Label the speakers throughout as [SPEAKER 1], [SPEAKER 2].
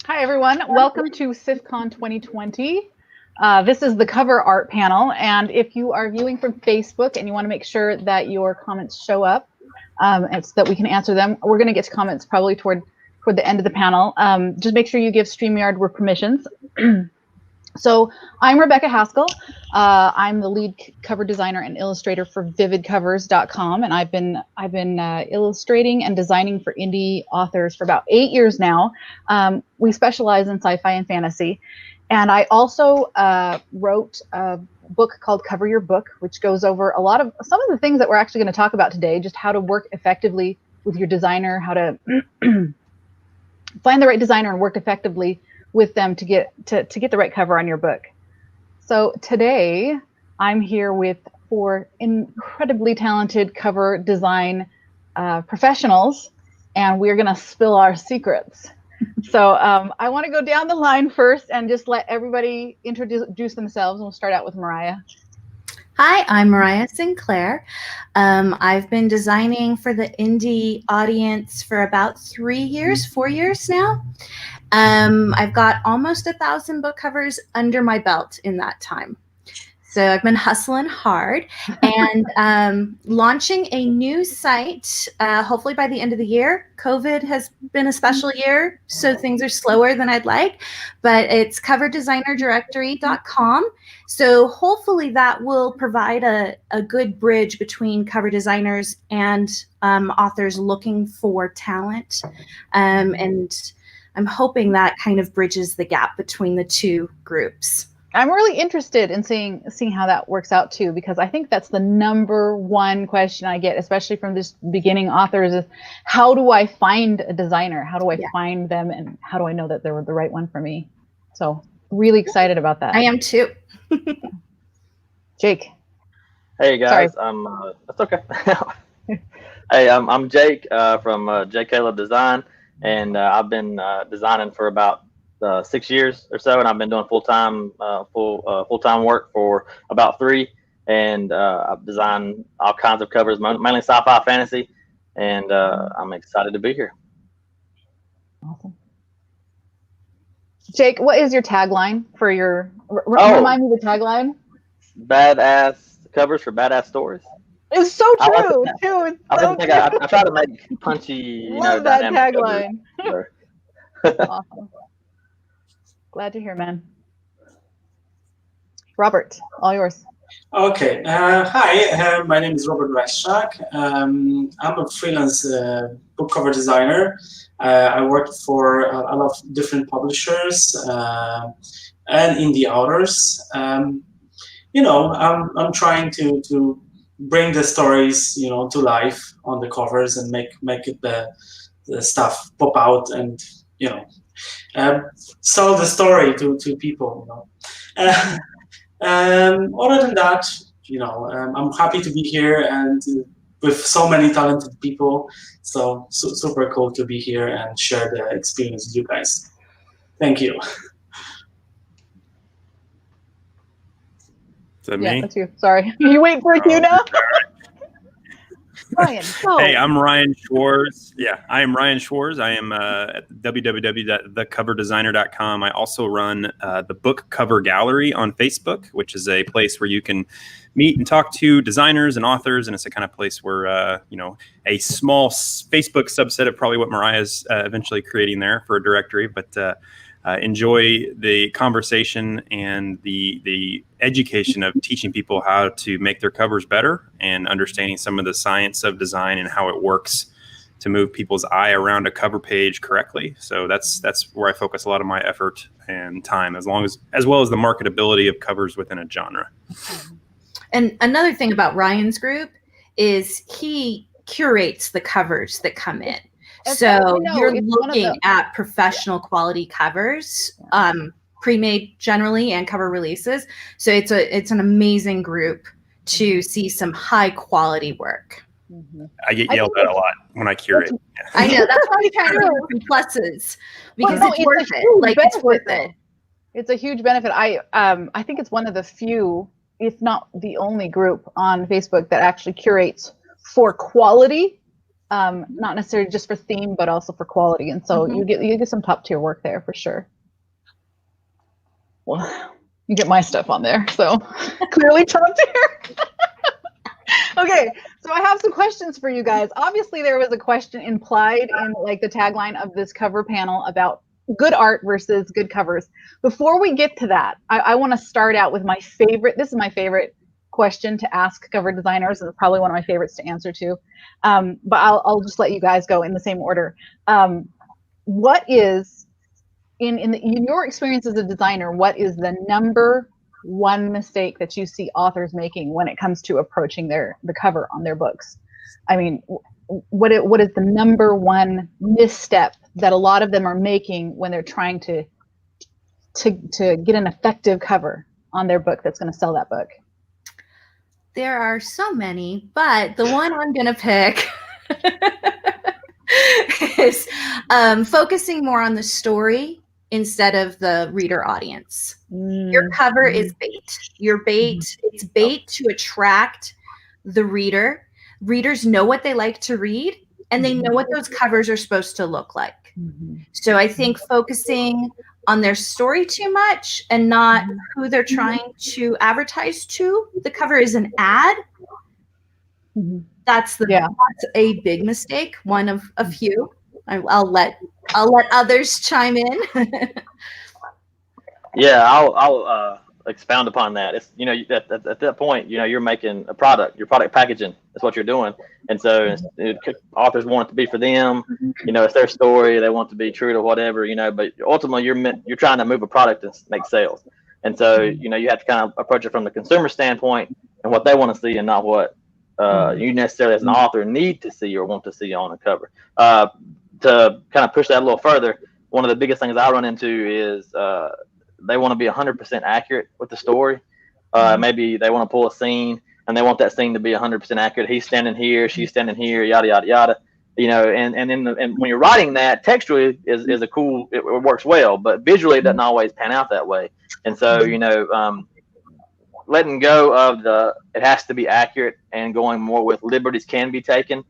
[SPEAKER 1] Hi, everyone. Welcome to SIFCon 2020. This is the cover art panel. And if you are viewing from Facebook and you want to make sure that your comments show up and so that we can answer them, we're going to get to comments probably toward the end of the panel. Just make sure you give StreamYard with permissions. So I'm Rebekah Haskell. I'm the lead cover designer and illustrator for vividcovers.com, and I've been illustrating and designing for indie authors for about 8 years now. We specialize in sci-fi and fantasy, and I also wrote a book called Cover Your Book, which goes over some of the things that we're actually going to talk about today, just how to work effectively with your designer, how to find the right designer and work effectively with them to get the right cover on your book. So today I'm here with 4 incredibly talented cover design professionals, and we're going to spill our secrets. So I want to go down the line first and just let everybody introduce themselves. We'll start out with Mariah.
[SPEAKER 2] Hi, I'm Mariah Sinclair. I've been designing for the indie audience for about 4 years now. I've got almost 1,000 book covers under my belt in that time. So I've been hustling hard and launching a new site, hopefully by the end of the year. COVID has been a special year, so things are slower than I'd like, but it's coverdesignerdirectory.com. So hopefully that will provide a good bridge between cover designers and authors looking for talent. And I'm hoping that kind of bridges the gap between the two groups.
[SPEAKER 1] I'm really interested in seeing how that works out too, because I think that's the #1 question I get, especially from just beginning authors, is how do I find a designer? How do I find them, and how do I know that they're the right one for me? So really excited about that.
[SPEAKER 2] I am too.
[SPEAKER 1] Jake.
[SPEAKER 3] Hey guys,
[SPEAKER 1] Sorry.
[SPEAKER 3] That's okay. Hey, I'm Jake from J. Caleb Design, and I've been designing for about 6 years or so, and I've been doing full-time work for about 3, and I've designed all kinds of covers, mainly sci-fi fantasy, and I'm excited to be here.
[SPEAKER 1] Awesome. Jake, what is your tagline for your? Remind me the tagline.
[SPEAKER 3] Badass covers for badass stories.
[SPEAKER 1] It's so true, too.
[SPEAKER 3] I try to make punchy,
[SPEAKER 1] Love that
[SPEAKER 3] tagline.
[SPEAKER 1] Awesome. Glad to hear, man. Robert, all yours.
[SPEAKER 4] Okay. Hi, my name is Robert Rajszczak. I'm a freelance book cover designer. I work for a lot of different publishers and indie authors. I'm trying to bring the stories, to life on the covers and make it the stuff pop out and sell the story to people. Other than that, I'm happy to be here and with so many talented people. So super cool to be here and share the experience with you guys. Thank you.
[SPEAKER 5] Is that me?
[SPEAKER 1] Yeah, that's you. Sorry. You wait for a cue now? Ryan, go.
[SPEAKER 5] Hey, I'm Ryan Schwarz. Yeah, I am Ryan Schwarz. I am at www.thecoverdesigner.com. I also run the Book Cover Gallery on Facebook, which is a place where you can meet and talk to designers and authors. And it's the kind of place where, a small Facebook subset of probably what Mariah's eventually creating there for a directory. But enjoy the conversation and the education of teaching people how to make their covers better and understanding some of the science of design and how it works to move people's eye around a cover page correctly. So that's where I focus a lot of my effort and time, as well as the marketability of covers within a genre.
[SPEAKER 2] And another thing about Ryan's group is he curates the covers that come in. So you're looking at professional quality covers, pre-made generally, and cover releases. So it's an amazing group to see some high quality work.
[SPEAKER 5] I get yelled at a lot when I curate.
[SPEAKER 2] I know, that's why we try to do some pluses, because it's worth it. Like, it's worth it.
[SPEAKER 1] It's a huge benefit. I think it's one of the few, if not the only group on Facebook that actually curates for quality, not necessarily just for theme, but also for quality. And so you get some top tier work there for sure. Well, you get my stuff on there, so clearly top tier. Okay, so I have some questions for you guys. Obviously, there was a question implied in like the tagline of this cover panel about good art versus good covers. Before we get to that, I want to start out with my favorite. This is my favorite question to ask cover designers, and it's probably one of my favorites to answer to. But I'll just let you guys go in the same order. What is in your experience as a designer? What is the number one mistake that you see authors making when it comes to approaching the cover on their books? I mean, what is the number one misstep that a lot of them are making when they're trying to get an effective cover on their book that's going to sell that book?
[SPEAKER 2] There are so many, but the one I'm going to pick is focusing more on the story instead of the reader audience. Your cover is bait. Your bait, it's bait to attract the reader. Readers know what they like to read, and they know what those covers are supposed to look like. So I think focusing on their story too much and not who they're trying to advertise to. The cover is an ad. That's a big mistake. One of a few. I'll let others chime in.
[SPEAKER 3] Yeah, I'll expound upon that. It's, you know, at that point, you know, you're making a product. Your product packaging is what you're doing, and so authors want it to be for them. You know, it's their story. They want it to be true to whatever, you know. But ultimately, you're trying to move a product and make sales, and so you know you have to kind of approach it from the consumer standpoint and what they want to see, and not what you necessarily as an author need to see or want to see on a cover. To kind of push that a little further, one of the biggest things I run into is they want to be 100% accurate with the story. Maybe they want to pull a scene and they want that scene to be 100% accurate. He's standing here, she's standing here, yada yada yada. You know, and when you're writing that, textually is a cool. It works well, but visually it doesn't always pan out that way. And so you know, letting go of it has to be accurate and going more with liberties can be taken.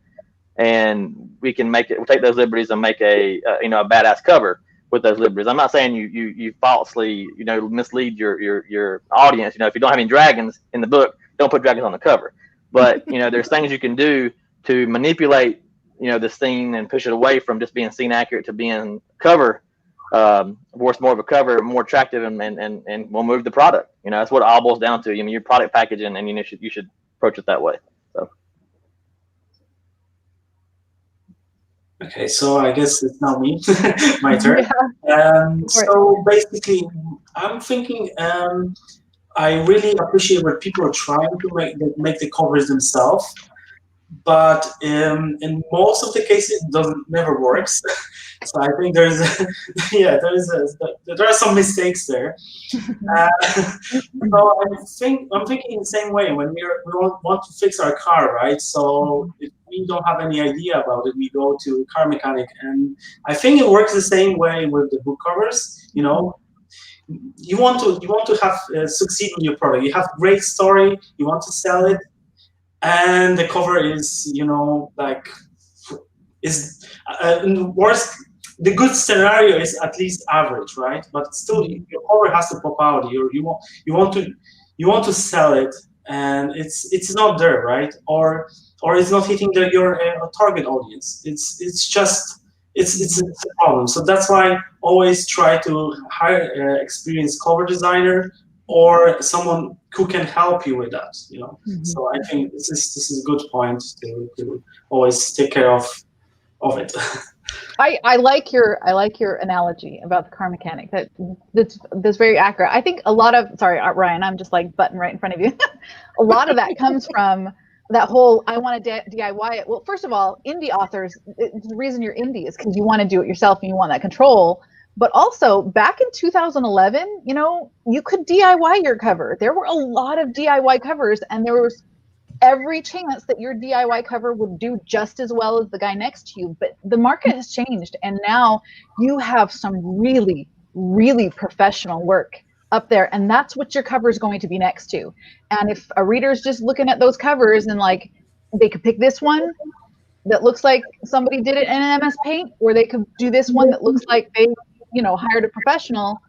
[SPEAKER 3] And we'll take those liberties and make a badass cover with those liberties. I'm not saying you falsely, you know, mislead your audience. You know, if you don't have any dragons in the book, don't put dragons on the cover. But, you know, there's things you can do to manipulate, you know, the scene and push it away from just being scene accurate to being cover, worth more of a cover, more attractive, and will move the product. You know, that's what it all boils down to. You know, your product packaging, and you should approach it that way. So.
[SPEAKER 4] Okay, so I guess it's now me, my turn. So basically, I'm thinking I really appreciate when people are trying to make the covers themselves, but in most of the cases, it never works. So I think there are some mistakes there. So I'm thinking the same way when we want to fix our car, right? So if we don't have any idea about it, we go to a car mechanic, and I think it works the same way with the book covers. You know, you want to have succeed with your product. You have a great story, you want to sell it, and the cover is, you know, like worst. The good scenario is at least average, right? But still, your cover has to pop out. You want to sell it, and it's not there, right? Or it's not hitting your target audience. It's a problem. So that's why I always try to hire an experienced cover designer or someone who can help you with that. You know. So I think this is a good point to always take care of of it.
[SPEAKER 1] I like your analogy about the car mechanic. That's very accurate. I think a lot of, sorry, Ryan, I'm just like button right in front of you. A lot of that comes from that whole I want to DIY it. Well, first of all, indie authors, the reason you're indie is because you want to do it yourself and you want that control. But also back in 2011, you know, you could DIY your cover. There were a lot of DIY covers, and there was every chance that your DIY cover would do just as well as the guy next to you. But the market has changed, and now you have some really, really professional work up there, and that's what your cover is going to be next to. And if a reader's just looking at those covers and like, they could pick this one that looks like somebody did it in MS Paint, or they could do this one that looks like they, you know, hired a professional,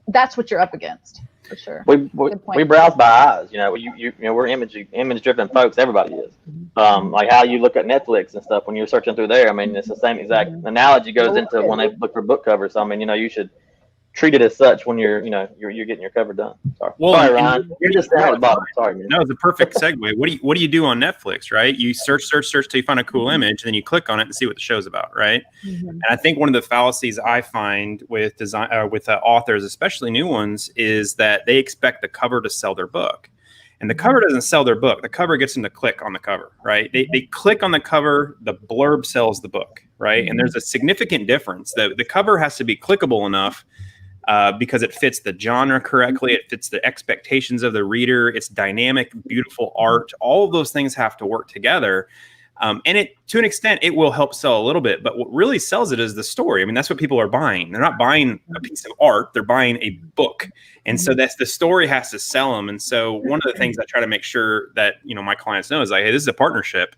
[SPEAKER 1] that's what you're up against. For sure.
[SPEAKER 3] We browse by eyes. You know, you know, we're image driven folks. Everybody is. Like how you look at Netflix and stuff when you're searching through there. I mean, it's the same exact analogy goes into when they look for book covers. So I mean, you know, you should treat it as such when you're getting your cover done. Sorry, sorry, Ryan. You're just down at the bottom. Sorry, man.
[SPEAKER 5] No, it's a perfect segue. What do you do on Netflix, right? You search till you find a cool image, and then you click on it and see what the show's about, right? Mm-hmm. And I think one of the fallacies I find with design with authors, especially new ones, is that they expect the cover to sell their book. And the cover doesn't sell their book. The cover gets them to click on the cover, right? They click on the cover, the blurb sells the book, right? Mm-hmm. And there's a significant difference. The cover has to be clickable enough because it fits the genre correctly. It fits the expectations of the reader. It's dynamic, beautiful art. All of those things have to work together. And it, to an extent, it will help sell a little bit. But what really sells it is the story. I mean, that's what people are buying. They're not buying a piece of art. They're buying a book. And so that's the story has to sell them. And so one of the things I try to make sure that, you know, my clients know is like, hey, this is a partnership.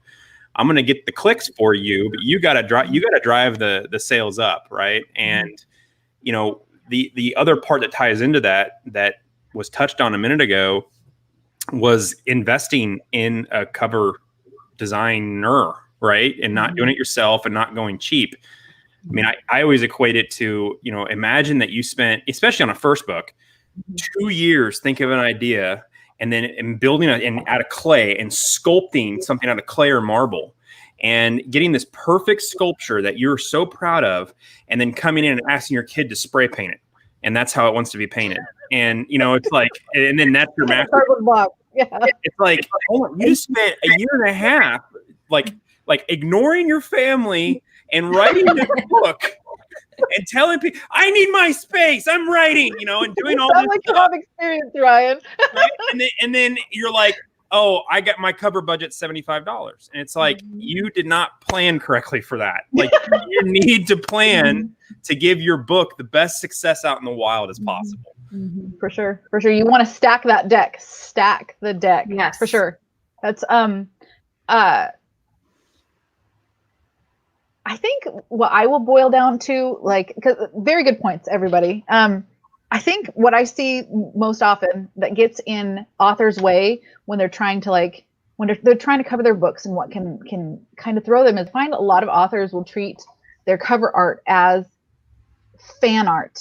[SPEAKER 5] I'm going to get the clicks for you, but you got to drive the sales up, right? And, you know, the other part that ties into that was touched on a minute ago was investing in a cover designer, right? And not doing it yourself and not going cheap. I mean, I always equate it to, you know, imagine that you spent, especially on a first book, 2 years thinking of an idea and then building out of clay and sculpting something out of clay or marble and getting this perfect sculpture that you're so proud of, and then coming in and asking your kid to spray paint it. And that's how it wants to be painted. And, you know, it's like, and then that's your master.
[SPEAKER 1] Yeah.
[SPEAKER 5] It's like, oh, you just spent a year and a half, like ignoring your family and writing this book and telling people, I need my space. I'm writing, you know, and doing all this
[SPEAKER 1] like stuff. Experience, Ryan.
[SPEAKER 5] Right? And then you're like, oh, I got my cover budget $75. And it's like, you did not plan correctly for that. Like, you need to plan to give your book the best success out in the wild as possible.
[SPEAKER 1] For sure. You want to stack that deck. Stack the deck.
[SPEAKER 2] Yes.
[SPEAKER 1] For sure. That's I think what I will boil down to, like, because very good points, everybody. I think what I see most often that gets in authors' way when they're trying to when they're trying to cover their books and what can kind of throw them is, find a lot of authors will treat their cover art as fan art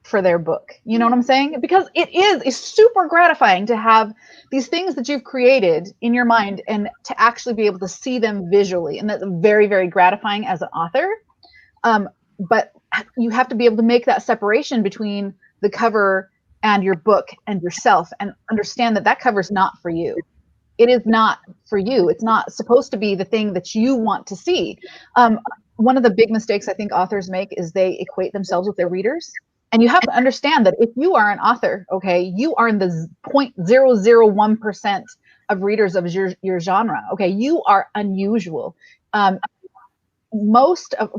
[SPEAKER 1] for their book. You know what I'm saying? Because it's super gratifying to have these things that you've created in your mind and to actually be able to see them visually. And that's very, very gratifying as an author. But you have to be able to make that separation between the cover and your book and yourself, and understand that cover is not for you. It is not for you. It's not supposed to be the thing that you want to see. One of the big mistakes I think authors make is they equate themselves with their readers. And you have to understand that if you are an author, okay, you are in the 0.001% of readers of your genre. Okay, you are unusual. Most of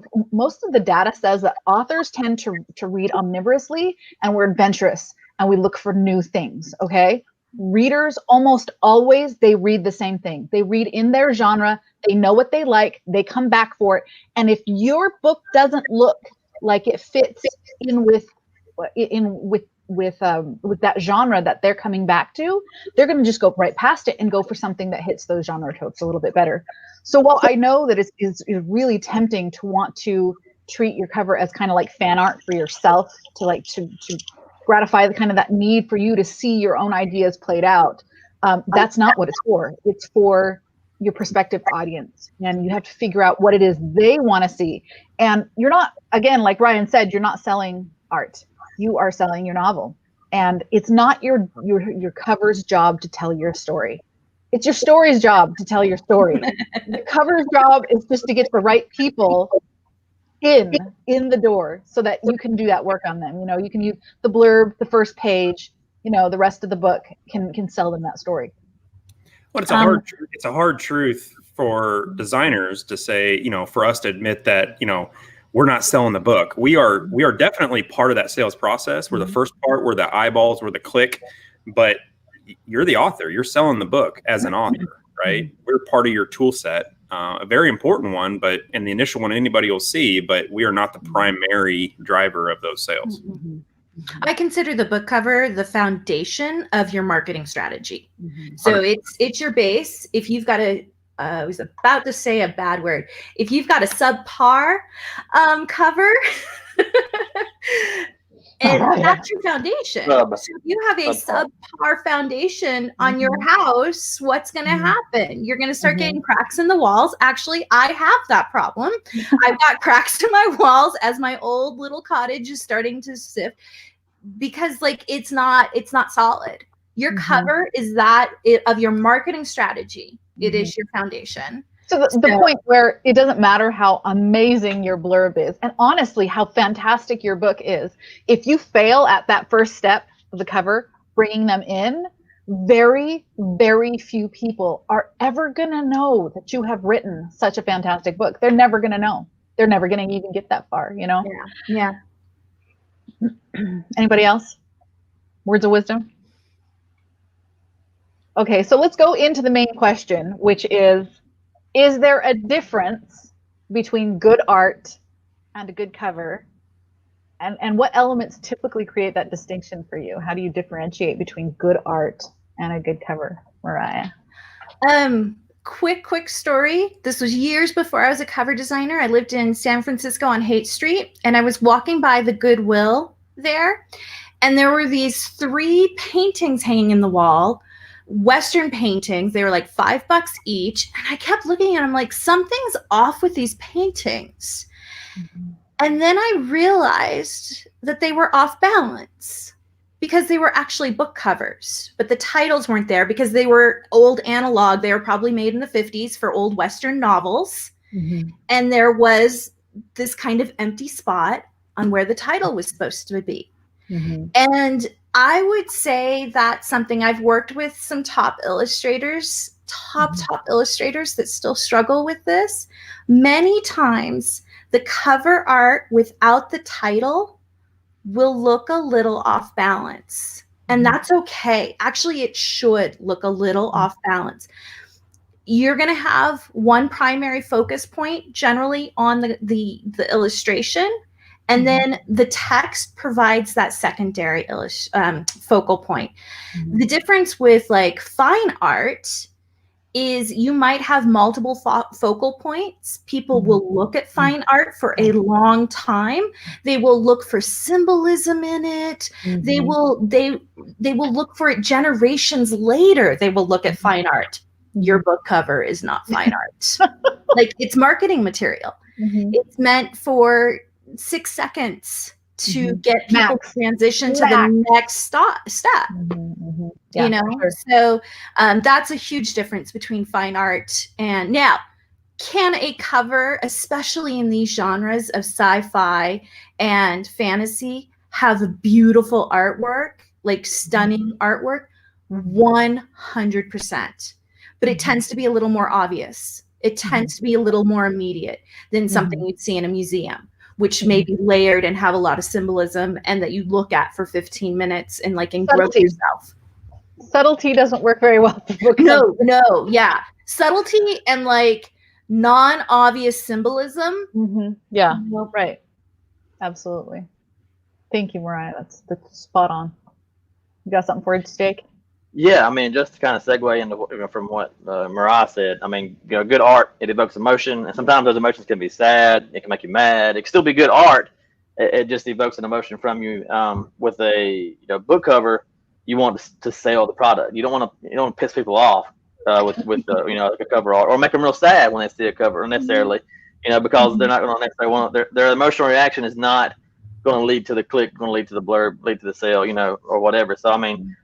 [SPEAKER 1] the data says that authors tend to read omnivorously, and we're adventurous and we look for new things. Okay, readers almost always, they read the same thing. They read in their genre. They know what they like. They come back for it. And if your book doesn't look like it fits in with that genre that they're coming back to, they're going to just go right past it and go for something that hits those genre tropes a little bit better. So while I know that it's really tempting to want to treat your cover as kind of like fan art for yourself, to gratify the kind of that need for you to see your own ideas played out, that's not what it's for. It's for your prospective audience, and you have to figure out what it is they want to see. And you're not, again, like Ryan said, you're not selling art. You are selling your novel. And it's not your cover's job to tell your story. It's your story's job to tell your story. The cover's job is just to get the right people in the door so that you can do that work on them. You know, you can use the blurb, the first page, you know, the rest of the book can sell them that story.
[SPEAKER 5] Well, it's a hard truth for designers to say, you know, for us to admit that, you know, we're not selling the book. We are definitely part of that sales process. We're the first part, we're the eyeballs, we're the click, but you're the author. You're selling the book as an author, right? We're part of your tool set, a very important one, and the initial one anybody will see, but we are not the primary driver of those sales.
[SPEAKER 2] I consider the book cover the foundation of your marketing strategy. So it's your base. If you've got I was about to say a bad word. If you've got a subpar cover, and that's your foundation. So if you have a subpar foundation on your house, what's going to happen? You're going to start getting cracks in the walls. Actually, I have that problem. I've got cracks in my walls as my old little cottage is starting to sift, because like it's not solid. Your cover is of your marketing strategy. It is your foundation.
[SPEAKER 1] So the point where it doesn't matter how amazing your blurb is, and honestly, how fantastic your book is, if you fail at that first step of the cover, bringing them in, very, very few people are ever going to know that you have written such a fantastic book. They're never going to know. They're never going to even get that far, you know?
[SPEAKER 2] Yeah.
[SPEAKER 1] Anybody else? Words of wisdom? Okay, so let's go into the main question, which is there a difference between good art and a good cover? And what elements typically create that distinction for you? How do you differentiate between good art and a good cover, Mariah?
[SPEAKER 2] Quick story. This was years before I was a cover designer. I lived in San Francisco on Haight Street, and I was walking by the Goodwill there, and there were these 3 paintings hanging in the wall, Western paintings. They were like $5 each, and I kept looking at them like, something's off with these paintings. And then I realized that they were off balance because they were actually book covers, but the titles weren't there because they were old analog. They were probably made in the 50s for old Western novels. And there was this kind of empty spot on where the title was supposed to be. And I would say that's something I've worked with some top illustrators, top illustrators that still struggle with this. Many times the cover art without the title will look a little off balance. And that's okay. Actually, it should look a little off balance. You're going to have one primary focus point generally on the illustration. And then the text provides that secondary focal point. The difference with like fine art is you might have multiple focal points. People will look at fine art for a long time. They will look for symbolism in it. They will look for it generations later. They will look at fine art. Your book cover is not fine art. Like, it's marketing material. It's meant for 6 seconds to get people to transition to the next step.
[SPEAKER 1] Yeah,
[SPEAKER 2] you know, so that's a huge difference between fine art and now. Can a cover, especially in these genres of sci-fi and fantasy, have beautiful artwork, like stunning artwork? 100%. But it tends to be a little more obvious. It tends to be a little more immediate than something you'd see in a museum, which may be layered and have a lot of symbolism and that you look at for 15 minutes and like engross yourself.
[SPEAKER 1] Subtlety doesn't work very well.
[SPEAKER 2] No, yeah. Subtlety and like non-obvious symbolism.
[SPEAKER 1] Yeah, right. Absolutely. Thank you, Mariah. That's spot on. You got something for us, Jake?
[SPEAKER 3] Yeah, I mean, just to kind of segue into from what Mariah said, I mean, you know, good art, it evokes emotion, and sometimes those emotions can be sad, it can make you mad, it can still be good art, it just evokes an emotion from you. With a book cover, you want to sell the product. You don't want to piss people off. with the like a cover art, or make them real sad when they see a cover necessarily, because they're not going to necessarily want their emotional reaction is not going to lead to the click, going to lead to the blurb, lead to the sale, or whatever. So I mean,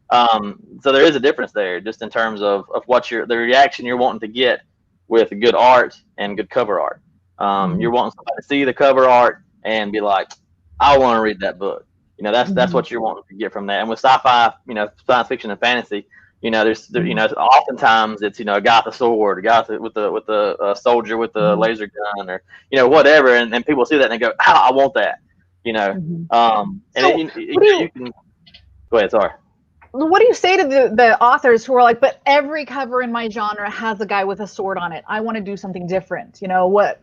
[SPEAKER 3] so there is a difference there, just in terms of what the reaction you're wanting to get with good art and good cover art. You're wanting somebody to see the cover art and be like, I want to read that book. That's what you're wanting to get from that. And with sci-fi, science fiction and fantasy, there's oftentimes it's a guy with a sword, a guy with a soldier with a laser gun, or whatever, and people see that and they go, oh, I want that. You can go ahead. Sorry.
[SPEAKER 1] What do you say to the authors who are like, but every cover in my genre has a guy with a sword on it? I want to do something different. Why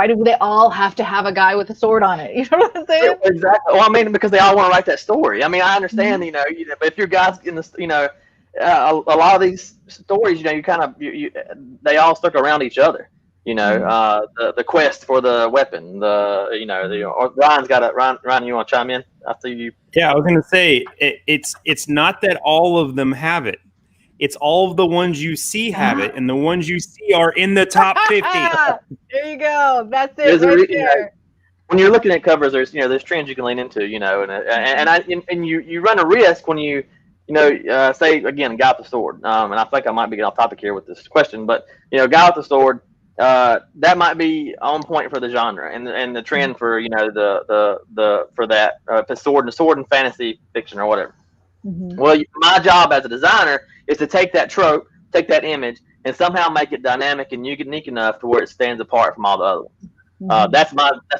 [SPEAKER 1] do they all have to have a guy with a sword on it? You know what I'm saying?
[SPEAKER 3] Exactly. Well, I mean, because they all want to write that story. I mean, I understand, but if your guys in this, a lot of these stories, they all circle around each other. The quest for the weapon, Ryan's got it. Ryan, you want to chime in? I see you.
[SPEAKER 5] Yeah, I was going to say it's not that all of them have it. It's all of the ones you see have it, and the ones you see are in the top 50.
[SPEAKER 1] There you go. That's it right there.
[SPEAKER 3] When you're looking at covers, there's trends you can lean into, and you run a risk when you say again, guy with the sword. And I think I might be getting off topic here with this question, but guy with the sword. That might be on point for the genre and the trend for for that sword and fantasy fiction or whatever. Well, my job as a designer is to take that trope, take that image, and somehow make it dynamic and unique enough to where it stands apart from all the other ones. That's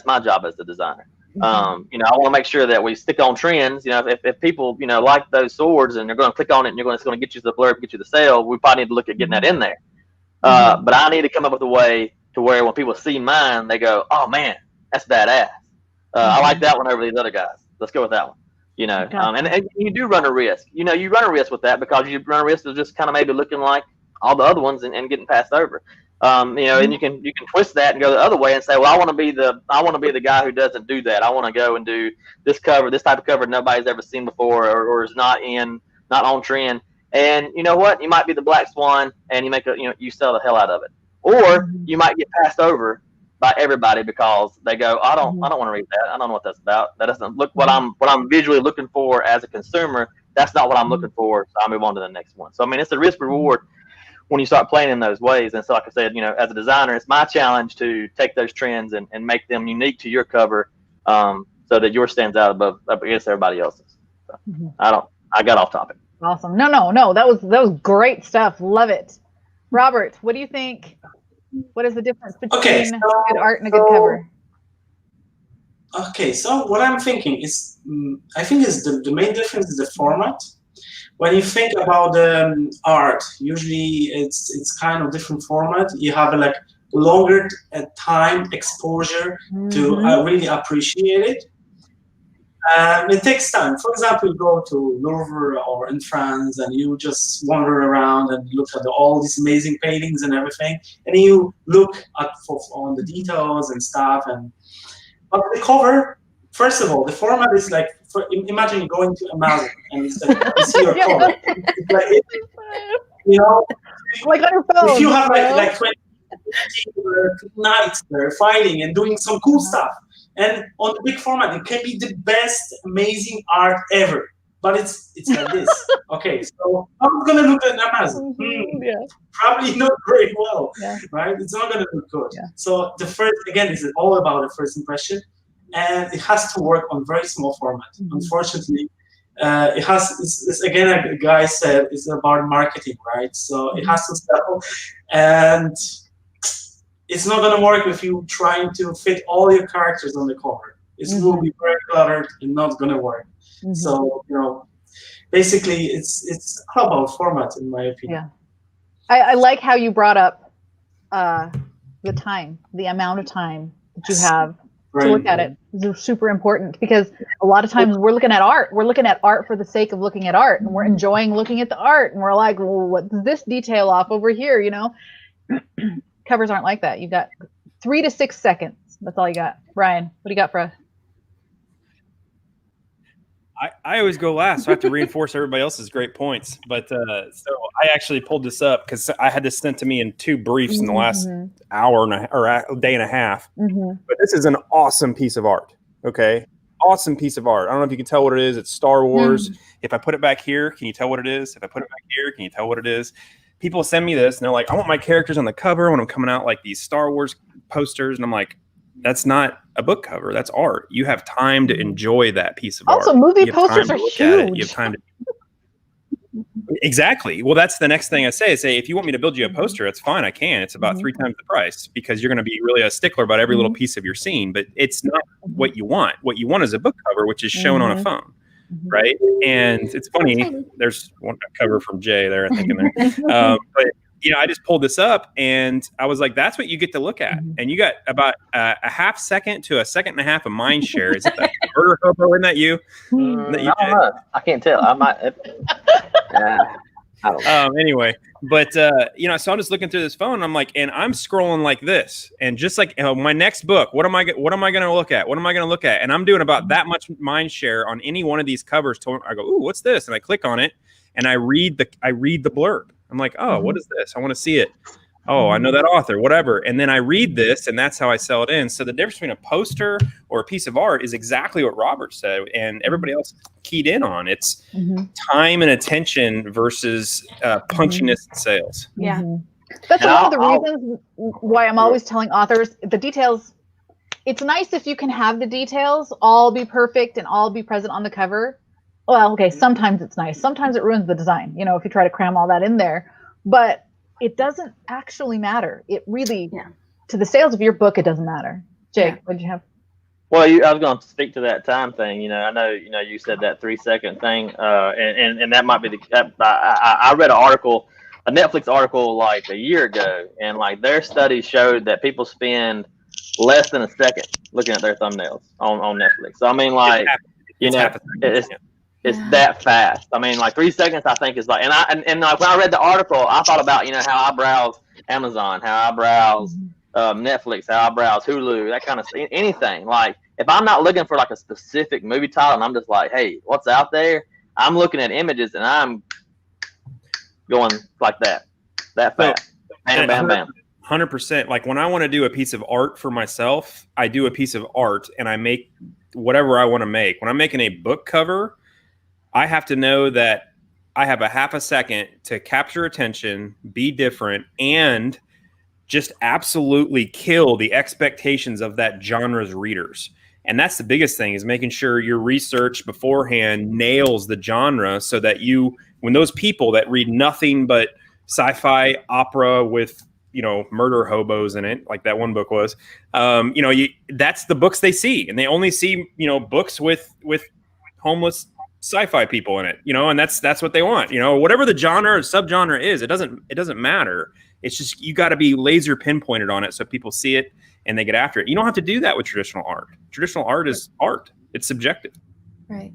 [SPEAKER 3] my job as a designer. I want to make sure that we stick on trends. If people like those swords and they're going to click on it and it's going to get you the blurb, get you the sale, we probably need to look at getting that in there. But I need to come up with a way to where when people see mine, they go, "Oh man, that's badass. I like that one over these other guys. Let's go with that one." And you do run a risk. You run a risk with that because you run a risk of just kind of maybe looking like all the other ones and getting passed over. And you can twist that and go the other way and say, "Well, I want to be the guy who doesn't do that. I want to go and do this type of cover nobody's ever seen before, or is not on trend." And you know what? You might be the black swan, and you sell the hell out of it, or you might get passed over by everybody because they go, I don't want to read that. I don't know what that's about. That doesn't look what I'm visually looking for as a consumer. That's not what I'm looking for. So I'll move on to the next one. So I mean, it's a risk reward when you start playing in those ways. And so, like I said, as a designer, it's my challenge to take those trends and make them unique to your cover, so that yours stands out up against everybody else's. So I got off topic.
[SPEAKER 1] Awesome. No. That was great stuff. Love it. Robert, what do you think? What is the difference between good art and a good cover?
[SPEAKER 4] Okay, so what I'm thinking is, I think the main difference is the format. When you think about art, usually it's kind of different format. You have a longer time exposure to really appreciate it. It takes time. For example, you go to Louvre or in France and you just wander around and look at all these amazing paintings and everything, and you look on the details and stuff. But the cover, first of all, the format is like, imagine going to Amazon and it's like, you see your cover. It's
[SPEAKER 1] like on your phone.
[SPEAKER 4] If you have like 20 knights there fighting and doing some cool stuff. And on the big format, it can be the best, amazing art ever. But it's like this. Okay, so I'm gonna look at Amazon. Probably not very well, right? It's not gonna look good. Yeah. So the first, again, is all about the first impression, and it has to work on very small format. Unfortunately, it has. It's again, a guy said, it's about marketing, right? So it has to sell, and it's not going to work if you trying to fit all your characters on the cover. It will be very cluttered and not going to work. So, basically, it's all about format, in my opinion.
[SPEAKER 1] Yeah, I like how you brought up the time, the amount of time that you have to look at it. It's super important because a lot of times we're looking at art. We're looking at art for the sake of looking at art, and we're enjoying looking at the art, and we're like, well, what's this detail off over here, Covers aren't like that. You've got 3 to 6 seconds. That's all you got. Brian, what do you got for us?
[SPEAKER 5] I always go last, so I have to reinforce everybody else's great points. But so I actually pulled this up because I had this sent to me in 2 briefs in the last hour or a day and a half. But this is an awesome piece of art. Okay, awesome piece of art. I don't know if you can tell what it is. It's Star Wars. If I put it back here, can you tell what it is? If I put it back here, can you tell what it is? People send me this and they're like, I want my characters on the cover when I'm coming out like these Star Wars posters, and I'm like, that's not a book cover. That's art. You have time to enjoy that piece of art.
[SPEAKER 1] Also, movie posters are huge.
[SPEAKER 5] You have time to. Exactly. Well, that's the next thing I say. If you want me to build you a poster, it's fine. I can. It's about 3 times the price because you're going to be really a stickler about every little piece of your scene. But it's not what you want. What you want is a book cover, which is shown on a phone, right? And it's funny. There's one cover from Jay there, I think, in there. But I just pulled this up and I was like, that's what you get to look at. And you got about a half second to a second and a half of mind share. Is it the murder hobo? Isn't that you?
[SPEAKER 3] I don't know. I can't tell. I might. I don't know.
[SPEAKER 5] Anyway, but so I'm just looking through this phone and I'm like, and I'm scrolling like this, and just like my next book, what am I going to look at? What am I going to look at? And I'm doing about that much mind share on any one of these covers. I go, ooh, what's this? And I click on it and I read the blurb. I'm like, oh, what is this? I want to see it. Oh, I know that author, whatever. And then I read this, and that's how I sell it in. So the difference between a poster or a piece of art is exactly what Robert said, and everybody else keyed in on. It's time and attention versus punchiness and sales.
[SPEAKER 2] Yeah.
[SPEAKER 1] That's one of the reasons why I'm always telling authors the details. It's nice if you can have the details all be perfect and all be present on the cover. Well, okay, sometimes it's nice. Sometimes it ruins the design, if you try to cram all that in there. But it doesn't actually matter. It really, to the sales of your book, it doesn't matter. Jake, what did you have?
[SPEAKER 3] Well, I was going to speak to that time thing. I know, you said that 3-second thing, and that might be I read an article, a Netflix article, like a year ago, and like their studies showed that people spend less than a second looking at their thumbnails on Netflix. So I mean, like, it's that fast. I mean, like 3 seconds, I think is like, and like when I read the article, I thought about, how I browse Amazon, how I browse Netflix, how I browse Hulu, that kind of anything. Like if I'm not looking for like a specific movie title and I'm just like, hey, what's out there? I'm looking at images and I'm going like that fast. Bam, bam, bam.
[SPEAKER 5] 100%. Like when I want to do a piece of art for myself, I do a piece of art and I make whatever I want to make. When I'm making a book cover, I have to know that I have a half a second to capture attention, be different, and just absolutely kill the expectations of that genre's readers. And that's the biggest thing, is making sure your research beforehand nails the genre so that when those people that read nothing but sci-fi opera with, murder hobos in it, like that one book was, that's the books they see. And they only see, books with homeless sci-fi people in it, and that's what they want, whatever the genre or subgenre is, it doesn't matter. It's just, you got to be laser pinpointed on it so people see it and they get after it. You don't have to do that with traditional art. Traditional art is art. It's subjective.
[SPEAKER 2] Right.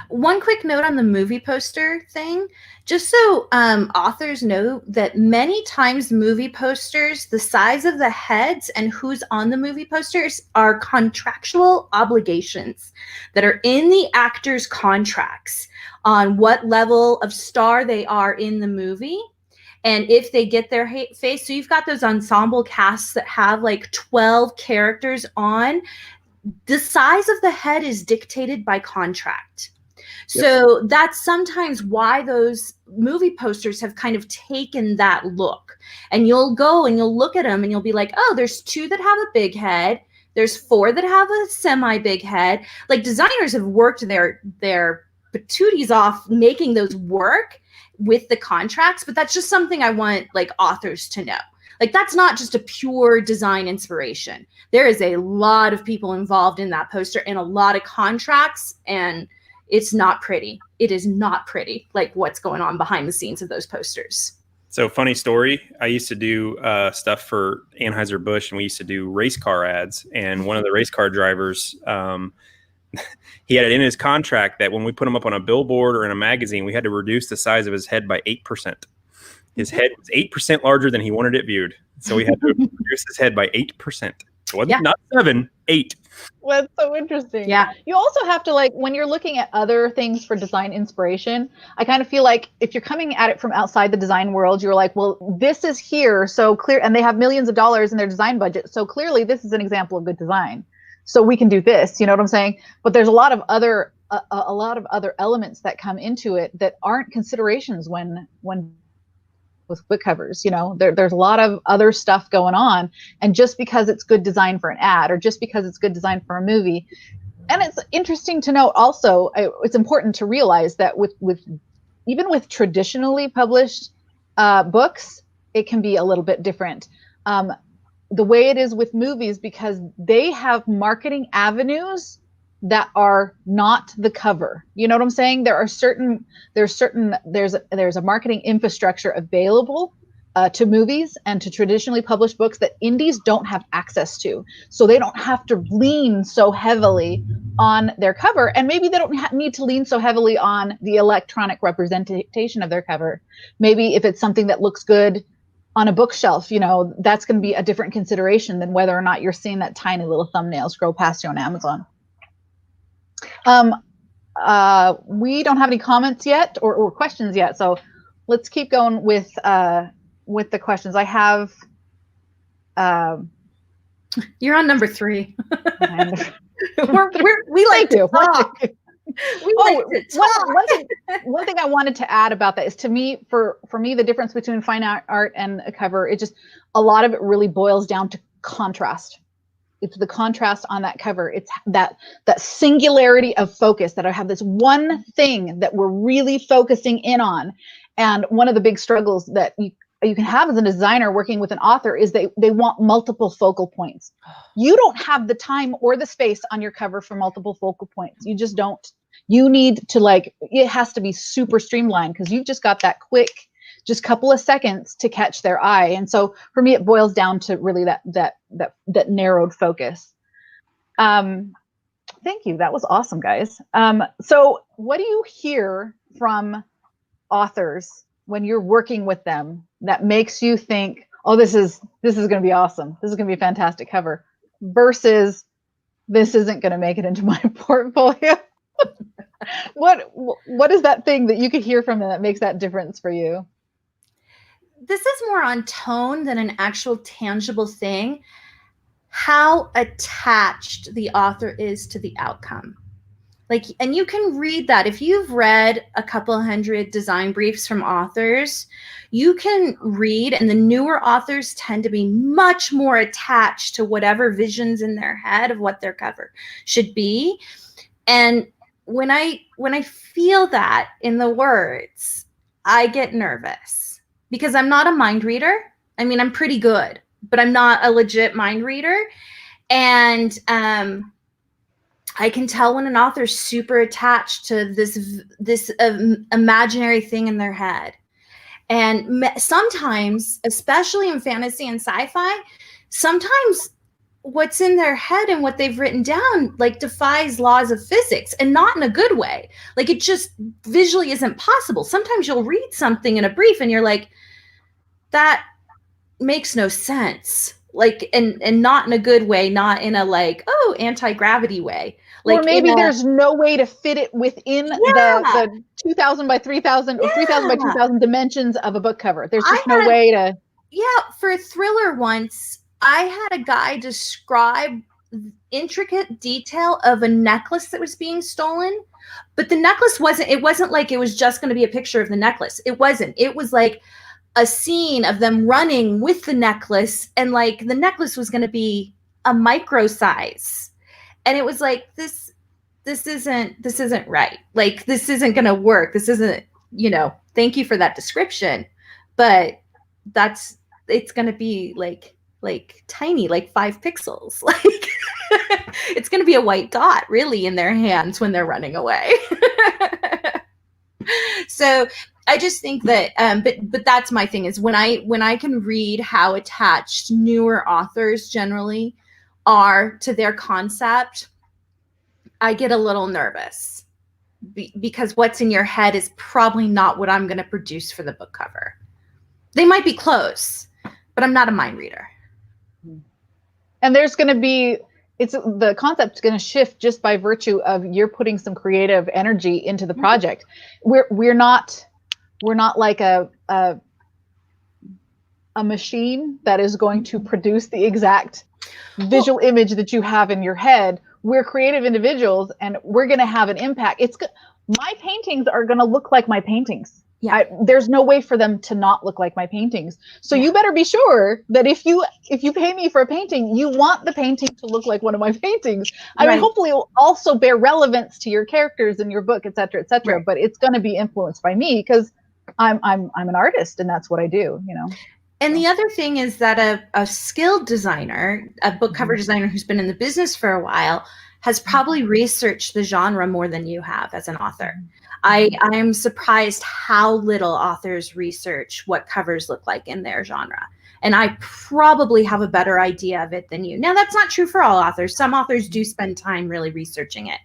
[SPEAKER 2] One quick note on the movie poster thing, just so authors know that many times movie posters, the size of the heads and who's on the movie posters are contractual obligations that are in the actors' contracts on what level of star they are in the movie. And if they get their face, so you've got those ensemble casts that have like 12 characters on, the size of the head is dictated by contract. So that's sometimes why those movie posters have kind of taken that look. And you'll go and you'll look at them and you'll be like, oh, there's 2 that have a big head. There's 4 that have a semi-big head. Like designers have worked their patooties off making those work with the contracts, but that's just something I want like authors to know. Like that's not just a pure design inspiration. There is a lot of people involved in that poster and a lot of contracts, and it's not pretty. It is not pretty, like what's going on behind the scenes of those posters.
[SPEAKER 5] So funny story. I used to do stuff for Anheuser-Busch, and we used to do race car ads. And one of the race car drivers, he had it in his contract that when we put him up on a billboard or in a magazine, we had to reduce the size of his head by 8%. His head was 8% larger than he wanted it viewed. So we had to reduce his head by 8%. It wasn't not 7, 8.
[SPEAKER 1] That's so interesting.
[SPEAKER 2] Yeah.
[SPEAKER 1] You also have to, like, when you're looking at other things for design inspiration, I kind of feel like if you're coming at it from outside the design world, you're like, well, this is here, so clear, and they have millions of dollars in their design budget, so clearly this is an example of good design. So we can do this, you know what I'm saying? But there's a lot of other elements that come into it that aren't considerations when with book covers. You know, there's a lot of other stuff going on, and just because it's good design for an ad, or just because it's good design for a movie. And it's interesting to note also, it's important to realize that with even with traditionally published books, it can be a little bit different. The way it is with movies, because they have marketing avenues that are not the cover. You know what I'm saying? There's a marketing infrastructure available to movies and to traditionally published books that indies don't have access to. So they don't have to lean so heavily on their cover, and maybe they don't need to lean so heavily on the electronic representation of their cover. Maybe if it's something that looks good on a bookshelf, you know, that's going to be a different consideration than whether or not you're seeing that tiny little thumbnail scroll past you on Amazon. We don't have any comments yet or questions yet, so let's keep going with the questions. I have.
[SPEAKER 2] You're on number 3. we like to talk.
[SPEAKER 1] One thing I wanted to add about that is, to me, for me, the difference between fine art and a cover, it just, a lot of it really boils down to contrast. It's the contrast on that cover. It's that singularity of focus, that I have this one thing that we're really focusing in on. And one of the big struggles that you can have as a designer working with an author is they want multiple focal points. You don't have the time or the space on your cover for multiple focal points. You just don't. You need to, like, it has to be super streamlined, because you've just got that quick, just couple of seconds to catch their eye. And so for me, it boils down to really that narrowed focus. Thank you. That was awesome, guys. So what do you hear from authors when you're working with them that makes you think, oh, this is going to be awesome, this is going to be a fantastic cover, versus this isn't going to make it into my portfolio? What is that thing that you could hear from them that makes that difference for you?
[SPEAKER 2] This is more on tone than an actual tangible thing. How attached the author is to the outcome. Like, and you can read that. If you've read a couple hundred design briefs from authors, you can read, and the newer authors tend to be much more attached to whatever visions in their head of what their cover should be. And when I feel that in the words, I get nervous, because I'm not a mind reader. I mean, I'm pretty good, but I'm not a legit mind reader. And I can tell when an author's super attached to this imaginary thing in their head. And sometimes, especially in fantasy and sci-fi, sometimes what's in their head and what they've written down, like, defies laws of physics, and not in a good way. Like, it just visually isn't possible. Sometimes you'll read something in a brief and you're like, that makes no sense. Like, and not in a good way, not in a, like, oh, anti-gravity way. Like,
[SPEAKER 1] or maybe there's no way to fit it within the 2,000 by 3,000 or 3,000 by 2,000 dimensions of a book cover. There's just no way to.
[SPEAKER 2] Yeah, for a thriller once, I had a guy describe intricate detail of a necklace that was being stolen, but the necklace wasn't like it was just going to be a picture of the necklace. It wasn't. It was like a scene of them running with the necklace, and like the necklace was going to be a micro size. And it was like, this isn't right. Like, this isn't going to work. This isn't, thank you for that description, but it's going to be like tiny, like 5 pixels. Like, it's going to be a white dot really in their hands when they're running away. So I just think that, but that's my thing, is when I can read how attached newer authors generally are to their concept, I get a little nervous, because what's in your head is probably not what I'm going to produce for the book cover. They might be close, but I'm not a mind reader.
[SPEAKER 1] And there's going to be, it's the concept's going to shift just by virtue of you're putting some creative energy into the project. We're not like a machine that is going to produce the exact visual image that you have in your head. We're creative individuals, and we're going to have an impact. My paintings are going to look like my paintings. Yeah. There's no way for them to not look like my paintings. So you better be sure that if you pay me for a painting, you want the painting to look like one of my paintings. I mean, hopefully it will also bear relevance to your characters in your book, et cetera, et cetera. Right. But it's going to be influenced by me because I'm an artist, and that's what I do, you know.
[SPEAKER 2] And the other thing is that a skilled designer, a book cover designer who's been in the business for a while, has probably researched the genre more than you have as an author. I am surprised how little authors research what covers look like in their genre. And I probably have a better idea of it than you. Now, that's not true for all authors. Some authors do spend time really researching it,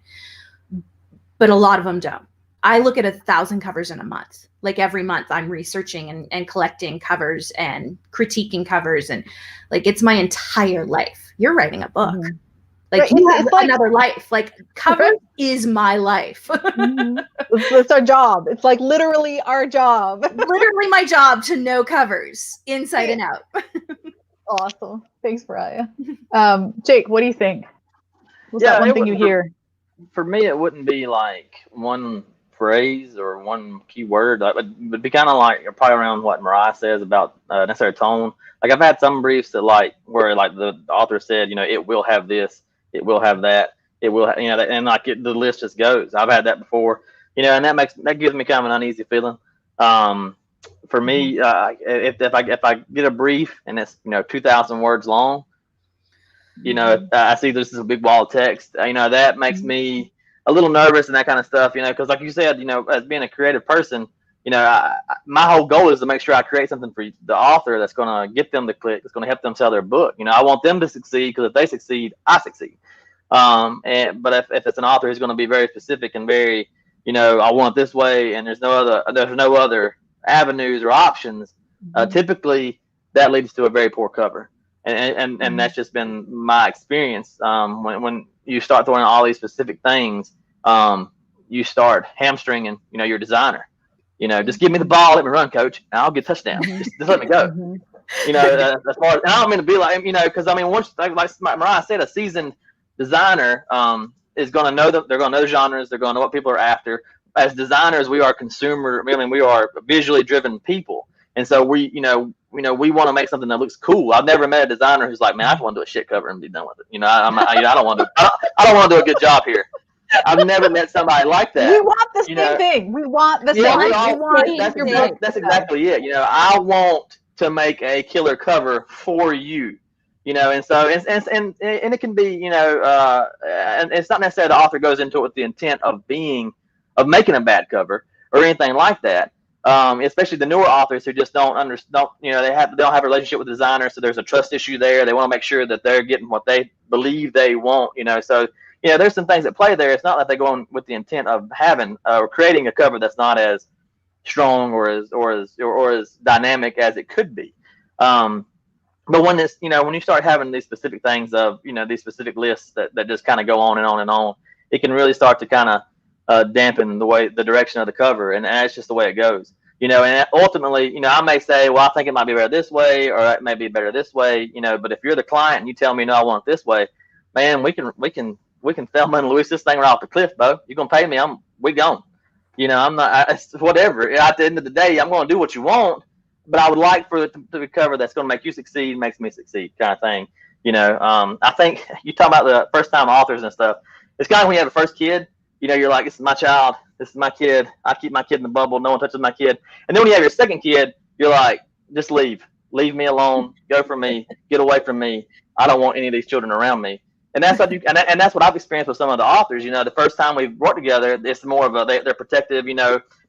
[SPEAKER 2] but a lot of them don't. I look at 1,000 covers in a month. Like every month I'm researching and collecting covers and critiquing covers, and like it's my entire life. You're writing a book. Mm-hmm. Like you have another life. Like cover is my life.
[SPEAKER 1] It's our job. It's like literally our job.
[SPEAKER 2] Literally my job to know covers inside and out.
[SPEAKER 1] Awesome. Thanks, Mariah. Jake, what do you think? What's that one thing you hear?
[SPEAKER 3] For me, it wouldn't be like one phrase or one key word. It would be kind of like probably around what Mariah says about necessary tone. Like I've had some briefs that where the author said, it will have this, it will have that, it will, and the list just goes. I've had that before, and that gives me kind of an uneasy feeling. For me, if I get a brief and it's 2,000 words long, I see this is a big wall of text. That makes me a little nervous and that kind of stuff. Because like you said, as being a creative person, my whole goal is to make sure I create something for the author that's going to get them to click. It's going to help them sell their book. I want them to succeed because if they succeed, I succeed. But if it's an author who's going to be very specific and very, I want it this way, and there's no other avenues or options, typically that leads to a very poor cover. And that's just been my experience. When you start throwing all these specific things, you start hamstringing, your designer. Just give me the ball, let me run, coach, and I'll get a touchdown. Just let me go. As far as, and I don't mean to be like, because once, like Mariah said, a seasoned designer is going to know they're going to know the genres, they're going to know what people are after. As designers, we are we are visually driven people, and so we want to make something that looks cool. I've never met a designer who's like, man, I just want to do a shit cover and be done with it. I don't want to do a good job here. I've never met somebody like that.
[SPEAKER 1] We want the same thing. We want the same thing.
[SPEAKER 3] That's exactly it. I want to make a killer cover for you. And so and it can be, and it's not necessarily the author goes into it with the intent of making a bad cover or anything like that. Especially the newer authors who just don't they don't have a relationship with designers, so there's a trust issue there. They want to make sure that they're getting what they believe they want. So there's some things at play there. It's not that they go on with the intent of having or creating a cover that's not as strong or as dynamic as it could be. But when it's when you start having these specific things of these specific lists that just kind of go on and on and on, it can really start to kind of dampen the direction of the cover, and that's just the way it goes. And ultimately, I may say, well, I think it might be better this way, or it may be better this way. But if you're the client and you tell me, no, I want it this way, man, we can Thelma and Louise this thing right off the cliff, Bo. You're gonna pay me, we gone. I'm not whatever. At the end of the day, I'm gonna do what you want, but I would like for it to be a cover that's gonna make you succeed, makes me succeed, kind of thing. I think you talk about the first time authors and stuff. It's kind of when you have a first kid. You're like, this is my child, this is my kid. I keep my kid in the bubble. No one touches my kid. And then when you have your second kid, you're like, just leave me alone. Go from me. Get away from me. I don't want any of these children around me. And that's what and that's what I've experienced with some of the authors. The first time we've worked together, it's more of they're protective,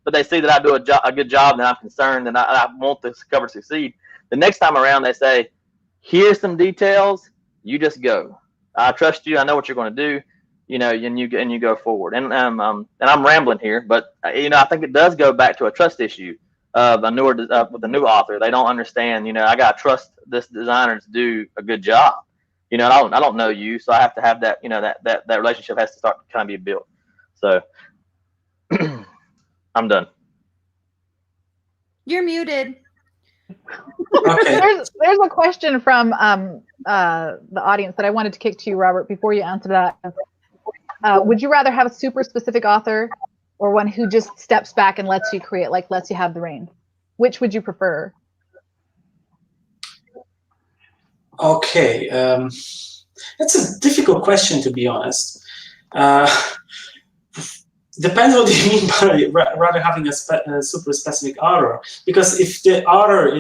[SPEAKER 3] but they see that I do a good job, and I'm concerned, and I want this cover to succeed. The next time around, they say, here's some details. You just go. I trust you. I know what you're going to do. And you go forward. And I'm rambling here, but I think it does go back to a trust issue of with a new author. They don't understand. I got to trust this designer to do a good job. you know, I don't know you, so I have to have that, you know, that relationship has to start to kind of be built. So I'm done.
[SPEAKER 2] You're muted.
[SPEAKER 4] Okay.
[SPEAKER 1] There's a question from the audience that I wanted to kick to you, Robert, before you answer that. Would you rather have a super specific author or one who just steps back and lets you create, like lets you have the reign? Which would you prefer?
[SPEAKER 4] Okay. That's a difficult question, to be honest. Depends what you mean by rather having a super specific author. Because if the author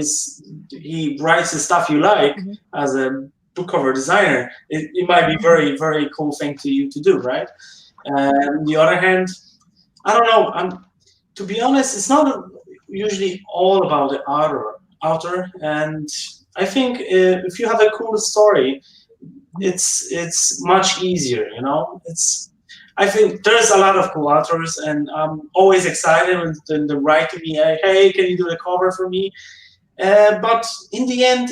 [SPEAKER 4] he writes the stuff you like as a book cover designer, it might be very, very cool thing to you to do, right? And on the other hand, I don't know. To be honest, it's not usually all about the author. And I think if you have a cool story, it's much easier, you know. I think there's a lot of cool authors, and I'm always excited when they write to me, hey, can you do the cover for me? But in the end,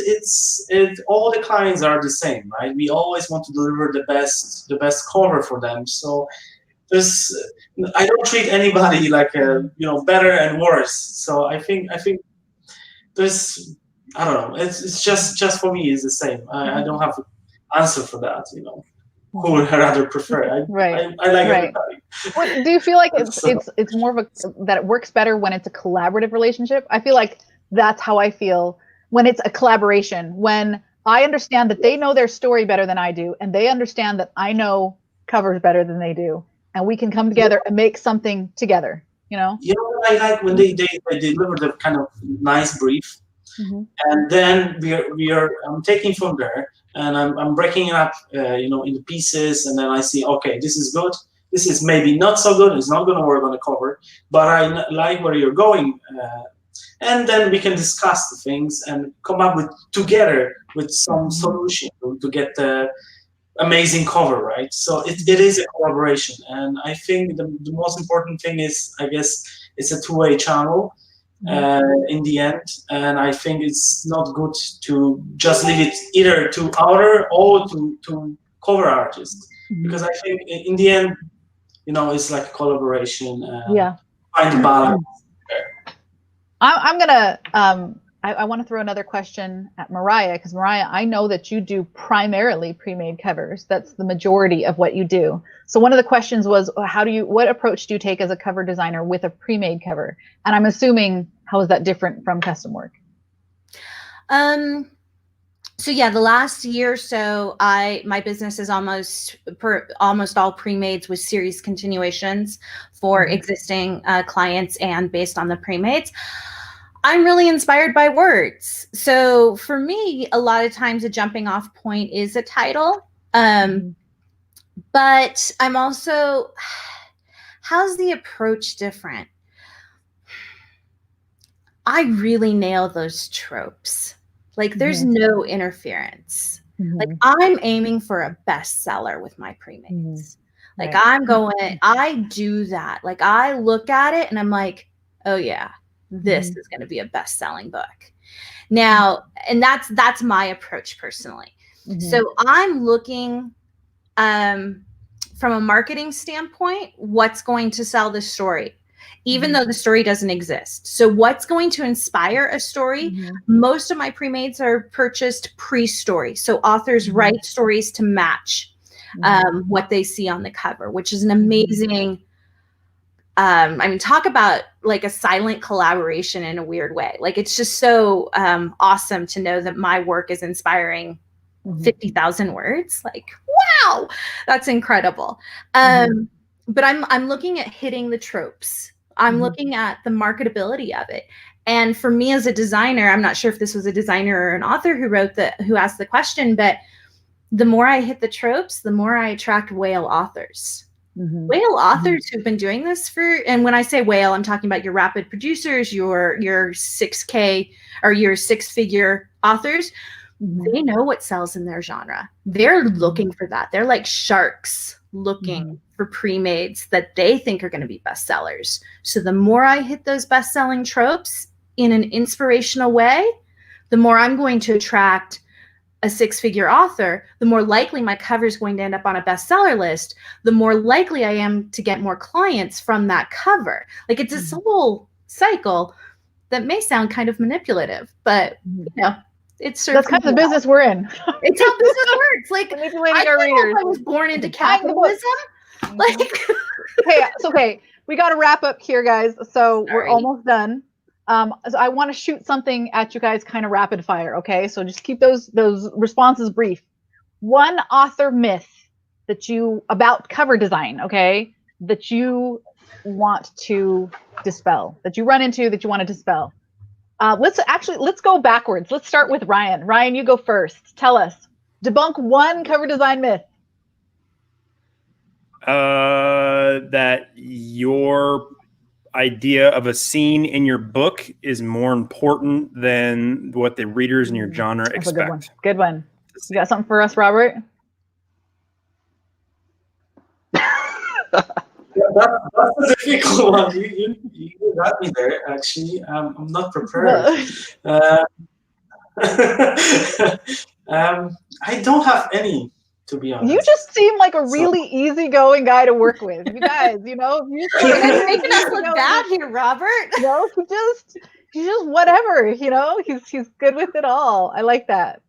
[SPEAKER 4] all the clients are the same, right? We always want to deliver the best cover for them. So I don't treat anybody like better and worse. So I think there's, I don't know. It's just for me, it's the same. I don't have an answer for that, you know. Who would I rather prefer? I like everybody.
[SPEAKER 1] Well, do you feel like it's more of that it works better when it's a collaborative relationship? I feel like that's how I feel when it's a collaboration. When I understand that they know their story better than I do, and they understand that I know covers better than they do, and we can come together and make something together. You know. You know
[SPEAKER 4] what I like when they deliver the kind of nice brief, and then I'm taking from there. And I'm breaking it up, in the pieces, and then I see, okay, this is good. This is maybe not so good. It's not going to work on the cover, but I like where you're going. And then we can discuss the things and come up together with some solution to get the amazing cover, right? So it is a collaboration, and I think the most important thing is, I guess, it's a two-way channel. In the end, and I think it's not good to just leave it either to author or to cover artist, because I think in the end, it's like a collaboration. Find the balance.
[SPEAKER 1] I'm gonna I want to throw another question at Mariah, because Mariah, I know that you do primarily pre-made covers. That's the majority of what you do. So one of the questions was, what approach do you take as a cover designer with a pre-made cover? And I'm assuming, how is that different from custom work?
[SPEAKER 2] So yeah, the last year or so, my business is almost all pre-mades with series continuations for existing clients and based on the pre-mades. I'm really inspired by words. So for me, a lot of times a jumping off point is a title. But I'm also, how's the approach different? I really nail those tropes. Like there's no interference. Like I'm aiming for a bestseller with my pre-mades. Like I do that. Like I look at it and I'm like, oh yeah, this is going to be a best-selling book. Now, and that's my approach personally. So I'm looking from a marketing standpoint, what's going to sell this story, even though the story doesn't exist. So what's going to inspire a story? Most of my pre-mades are purchased pre-story. So authors write stories to match what they see on the cover, which is an amazing, talk about like a silent collaboration in a weird way. Like it's just so awesome to know that my work is inspiring 50,000 words. Like, wow, that's incredible. But I'm looking at hitting the tropes. I'm looking at the marketability of it. And for me as a designer, I'm not sure if this was a designer or an author who asked the question, but the more I hit the tropes, the more I attract whale authors. Whale authors who've been doing this and when I say whale, I'm talking about your rapid producers, your 6K or your 6-figure authors. They know what sells in their genre. They're looking for that. They're like sharks looking for pre-mades that they think are going to be bestsellers. So the more I hit those best-selling tropes in an inspirational way, the more I'm going to attract a six-figure author, the more likely my cover is going to end up on a bestseller list, the more likely I am to get more clients from that cover. Like, it's this whole cycle that may sound kind of manipulative, but you know, it's
[SPEAKER 1] That's kind of the business we're in.
[SPEAKER 2] It's how business works. Like,
[SPEAKER 1] Manipulating
[SPEAKER 2] I
[SPEAKER 1] our
[SPEAKER 2] don't know
[SPEAKER 1] readers.
[SPEAKER 2] if I was born into capitalism. Like,
[SPEAKER 1] Okay, it's okay. We got to wrap up here, guys. So we're
[SPEAKER 2] Sorry.
[SPEAKER 1] almost done. So I want to shoot something at you guys, kind of rapid fire. Okay, so just keep those responses brief. One author myth that you about cover design, okay, that you want to dispel, that you run into, that you want to dispel. Let's go backwards. Let's start with Ryan. Ryan, you go first. Tell us. Debunk one cover design myth.
[SPEAKER 5] That your idea of a scene in your book is more important than what the readers in your genre
[SPEAKER 1] That's a good one.
[SPEAKER 5] expect.
[SPEAKER 1] Good one. You got something for us, Robert?
[SPEAKER 4] That's a difficult one. You got me there, actually. I'm not prepared. I don't have any, to be honest.
[SPEAKER 1] You just seem like a really easygoing guy to work with. You guys, you know,
[SPEAKER 2] you're making us look bad here, Robert.
[SPEAKER 1] You know, he's just whatever, you know, he's good with it all. I like that.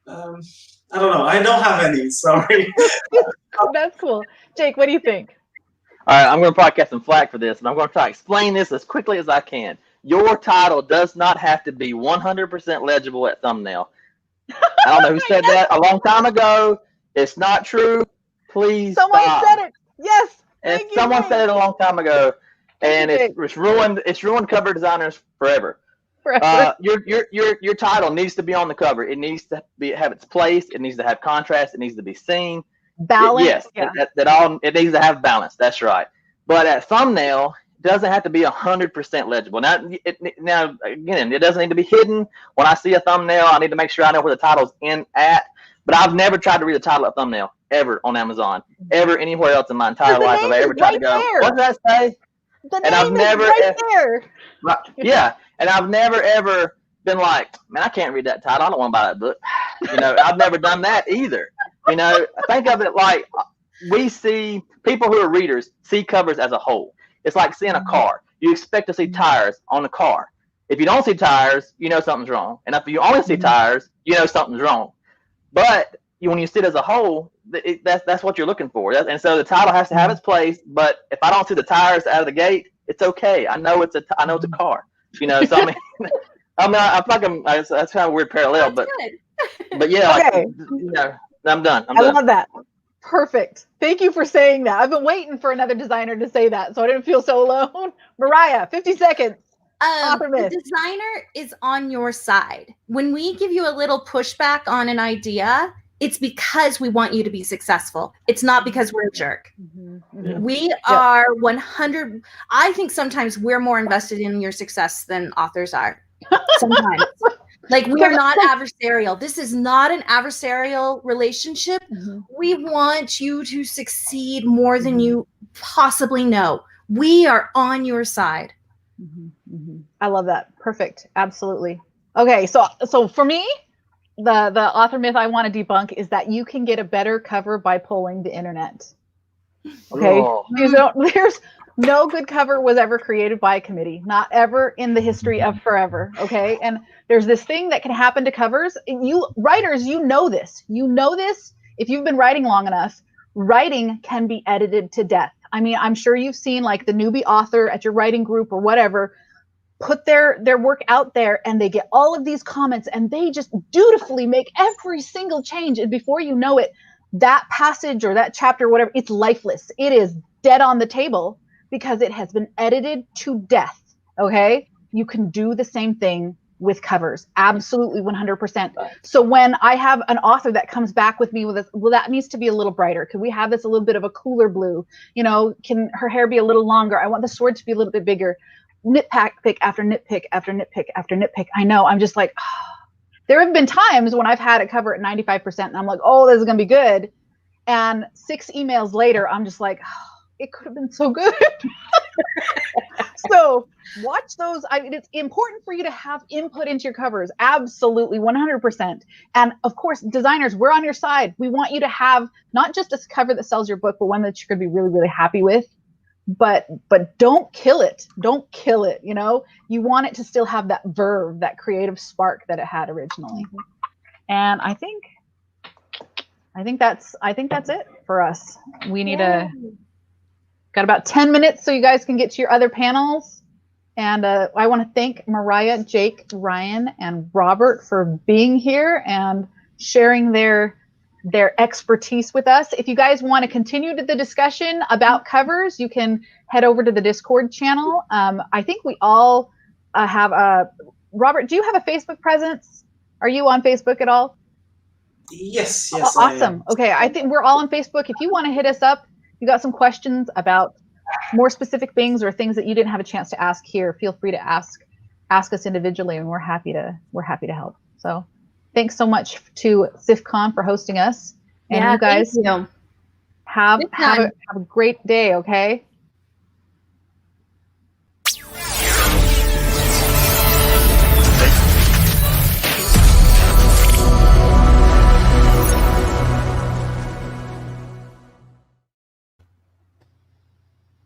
[SPEAKER 4] I don't know. I don't have any. Sorry.
[SPEAKER 1] That's cool. Jake, what do you think?
[SPEAKER 3] All right, I'm going to probably get some flack for this, but I'm going to try to explain this as quickly as I can. Your title does not have to be 100% legible at thumbnail. I don't know who said that a long time ago. It's not true. Please
[SPEAKER 1] Someone
[SPEAKER 3] stop.
[SPEAKER 1] said it. Yes.
[SPEAKER 3] And someone said it a long time ago, and it's ruined cover designers forever. Your title needs to be on the cover. It needs to have its place. It needs to have contrast. It needs to be seen.
[SPEAKER 1] Balance.
[SPEAKER 3] Yes, yeah. It needs to have balance. That's right. But at thumbnail, it doesn't have to be 100% legible. Now again, it doesn't need to be hidden. When I see a thumbnail, I need to make sure I know where the title's at. But I've never tried to read a title at thumbnail ever on Amazon, ever anywhere else in my entire life. Have I ever tried to go, what does that say?
[SPEAKER 1] The name is right there.
[SPEAKER 3] Right, yeah, and I've never ever been like, man, I can't read that title. I don't want to buy that book. You know, I've never done that either. You know, think of it like we see people who are readers see covers as a whole. It's like seeing a car. You expect to see tires on the car. If you don't see tires, you know something's wrong. And if you only see tires, you know something's wrong. But when you see it as a whole, that's what you're looking for. And so the title has to have its place. But if I don't see the tires out of the gate, it's okay. I know it's a car. You know, so I mean, I feel like that's kind of a weird parallel, but yeah,
[SPEAKER 1] okay.
[SPEAKER 3] You know, I'm done.
[SPEAKER 1] I love that. Perfect. Thank you for saying that. I've been waiting for another designer to say that, so I didn't feel so alone. Mariah, 50 seconds.
[SPEAKER 2] The designer is on your side. When we give you a little pushback on an idea, it's because we want you to be successful. It's not because we're a jerk. We are 100. I think sometimes we're more invested in your success than authors are. Sometimes. Like, we are not adversarial. This is not an adversarial relationship. We want you to succeed more than you possibly know. We are on your side.
[SPEAKER 1] I love that. Perfect. Absolutely. Okay, so for me, the author myth I want to debunk is that you can get a better cover by polling the internet. Okay, there's no good cover was ever created by a committee, not ever in the history of forever. Okay, and there's this thing that can happen to covers. And you writers, you know this. If you've been writing long enough, writing can be edited to death. I mean, I'm sure you've seen like the newbie author at your writing group or whatever put their work out there, and they get all of these comments, and they just dutifully make every single change, and before you know it, that passage or that chapter, whatever, it's lifeless. It is dead on the table because it has been edited to death. Okay, you can do the same thing with covers. Absolutely, 100%. So when I have an author that comes back with me with this, well, that needs to be a little brighter. Could we have this a little bit of a cooler blue? You know, can her hair be a little longer? I want the sword to be a little bit bigger. Nitpick after nitpick after nitpick after nitpick. I know, I'm just like, there have been times when I've had a cover at 95% and I'm like, oh, this is gonna be good. And 6 emails later, I'm just like, oh, it could have been so good. So watch those. I mean, it's important for you to have input into your covers. Absolutely, 100%. And of course, designers, we're on your side. We want you to have not just a cover that sells your book, but one that you're going to be really, really happy with. But don't kill it. Don't kill it. You know, you want it to still have that verve, that creative spark that it had originally. And I think that's it for us. We need got about 10 minutes so you guys can get to your other panels. And I want to thank Mariah, Jake, Ryan, and Robert for being here and sharing their expertise with us. If you guys want to continue the discussion about covers, you can head over to the Discord channel. I think we all have a, Robert, do you have a Facebook presence? Are you on Facebook at all?
[SPEAKER 4] Yes.
[SPEAKER 1] Oh, awesome. Okay, I think we're all on Facebook. If you want to hit us up, you got some questions about more specific things or things that you didn't have a chance to ask here, feel free to ask us individually, and we're happy to help. So thanks so much to SIFCon for hosting us. And you guys have a great day, okay?